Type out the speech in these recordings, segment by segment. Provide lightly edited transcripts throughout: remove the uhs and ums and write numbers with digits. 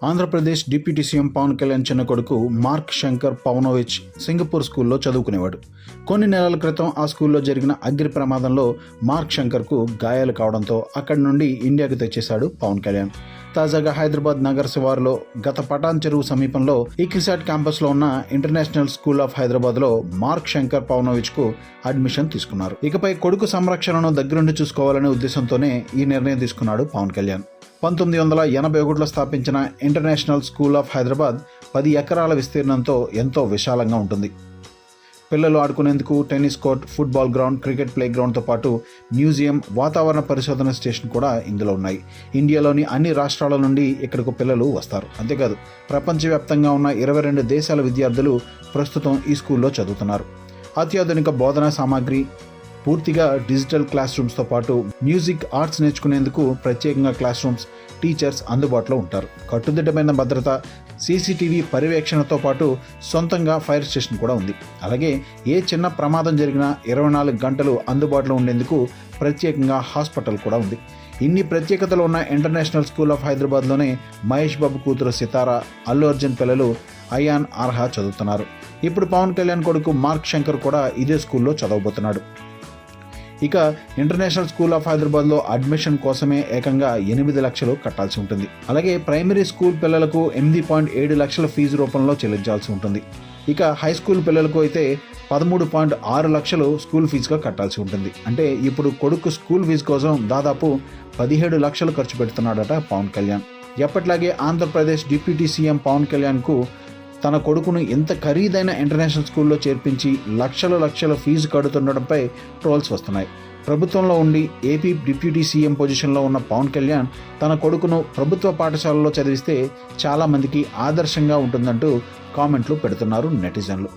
Andhra Pradesh deputy CM Pawan Kalyan చిన్న కొడుకు mark Shankar Pavanovich Singapore స్కూల్లో చదువుకునేవాడు. కొన్ని నెలల క్రితం ఆ స్కూల్లో జరిగిన అగ్ని ప్రమాదంలో మార్క్ శంకర్కు గాయాలు కావడంతో అక్కడి నుండి ఇండియాకు తెచ్చేశాడు పవన్ కళ్యాణ్. తాజాగా హైదరాబాద్ నగర శివారులో గత పటాన్ చెరువు సమీపంలో ఇక్రిసాట్ క్యాంపస్లో ఉన్న ఇంటర్నేషనల్ స్కూల్ ఆఫ్ హైదరాబాద్లో మార్క్ శంకర్ పవనోవిచ్కు అడ్మిషన్ తీసుకున్నారు. ఇకపై కొడుకు సంరక్షణను దగ్గరుండి చూసుకోవాలనే ఉద్దేశంతోనే ఈ నిర్ణయం తీసుకున్నాడు పవన్ కళ్యాణ్. 1981లో స్థాపించిన ఇంటర్నేషనల్ స్కూల్ ఆఫ్ హైదరాబాద్ 10 ఎకరాల విస్తీర్ణంతో ఎంతో విశాలంగా ఉంటుంది. పిల్లలు ఆడుకునేందుకు tennis court, football ground, cricket play గ్రౌండ్తో పాటు మ్యూజియం, వాతావరణ పరిశోధన స్టేషన్ కూడా ఇందులో ఉన్నాయి. ఇండియాలోని అన్ని రాష్ట్రాల నుండి ఇక్కడకు పిల్లలు వస్తారు. అంతేకాదు ప్రపంచవ్యాప్తంగా ఉన్న 22 దేశాల విద్యార్థులు ప్రస్తుతం ఈ స్కూల్లో చదువుతున్నారు. అత్యాధునిక బోధనా సామాగ్రి, పూర్తిగా డిజిటల్ క్లాస్ రూమ్స్తో పాటు మ్యూజిక్, ఆర్ట్స్ నేర్చుకునేందుకు ప్రత్యేకంగా క్లాస్ రూమ్స్, టీచర్స్ అందుబాటులో ఉంటారు. కట్టుదిట్టమైన భద్రత, సీసీటీవీ పర్యవేక్షణతో పాటు సొంతంగా ఫైర్ స్టేషన్ కూడా ఉంది. అలాగే ఏ చిన్న ప్రమాదం జరిగినా 24 గంటలు అందుబాటులో ఉండేందుకు ప్రత్యేకంగా హాస్పిటల్ కూడా ఉంది. ఇన్ని ప్రత్యేకతలు ఉన్న ఇంటర్నేషనల్ స్కూల్ ఆఫ్ హైదరాబాద్లోనే మహేష్ బాబు కూతురు సితారా, అల్లు అర్జున్ పిల్లలు అయాన్, ఆర్హా చదువుతున్నారు. ఇప్పుడు పవన్ కళ్యాణ్ కొడుకు మార్క్ శంకర్ కూడా ఇదే స్కూల్లో చదవబోతున్నాడు. ఇక ఇంటర్నేషనల్ స్కూల్ ఆఫ్ హైదరాబాద్లో అడ్మిషన్ కోసమే ఏకంగా 8 లక్షలు కట్టాల్సి ఉంటుంది. అలాగే ప్రైమరీ స్కూల్ పిల్లలకు 8.7 లక్షల ఫీజు రూపంలో చెల్లించాల్సి ఉంటుంది. ఇక హై స్కూల్ పిల్లలకు అయితే 13.6 లక్షలు స్కూల్ ఫీజుగా కట్టాల్సి ఉంటుంది. అంటే ఇప్పుడు కొడుకు స్కూల్ ఫీజు కోసం దాదాపు 17 లక్షలు ఖర్చు పెడుతున్నాడట పవన్ కళ్యాణ్. ఎప్పట్లాగే ఆంధ్రప్రదేశ్ డిప్యూటీ సీఎం పవన్ కళ్యాణ్కు తన కొడుకును ఎంత ఖరీదైన ఇంటర్నేషనల్ స్కూల్లో చేర్పించి లక్షల ఫీజు కడుతుండడంపై ట్రోల్స్ వస్తున్నాయి. ప్రభుత్వంలో ఉండి ఏపీ డిప్యూటీ సీఎం పొజిషన్లో ఉన్న పవన్ కళ్యాణ్ తన కొడుకును ప్రభుత్వ పాఠశాలలో చదివిస్తే చాలామందికి ఆదర్శంగా ఉంటుందంటూ కామెంట్లు పెడుతున్నారు నెటిజన్లు.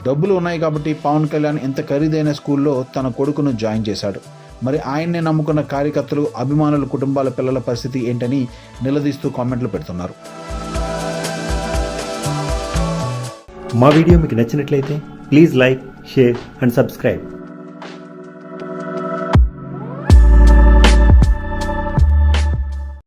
డబ్బులు ఉన్నాయి కాబట్టి పవన్ కళ్యాణ్ ఇంత ఖరీదైన స్కూల్లో తన కొడుకును జాయిన్ చేశాడు. మరి ఆయన్నే నమ్ముకున్న కార్యకర్తలు, అభిమానుల కుటుంబాల పిల్లల పరిస్థితి ఏంటని నిలదీస్తూ కామెంట్లు పెడుతున్నారు. మా వీడియో మీకు నచ్చినట్లయితే please like, share and subscribe.